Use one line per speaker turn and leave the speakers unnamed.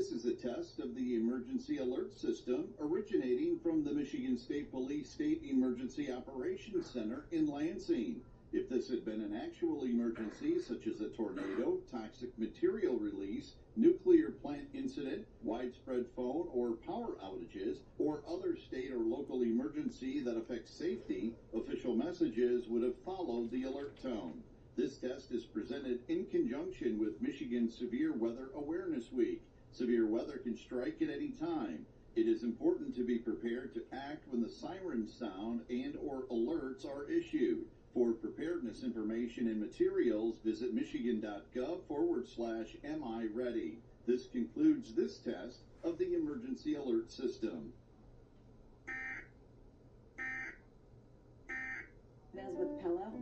This is a test of the emergency alert system originating from the Michigan State Police State Emergency Operations Center in Lansing. If this had been an actual emergency, such as a tornado, toxic material release, nuclear plant incident, widespread phone or power outages, or other state or local emergency that affects safety, official messages would have followed the alert tone. This test is presented in conjunction with Michigan Severe Weather Awareness Week. Severe weather can strike at any time. It is important to be prepared to act when the sirens sound and or alerts are issued. For preparedness information and materials, visit michigan.gov/MI Ready. This concludes this test of the emergency alert system.
As with Pella.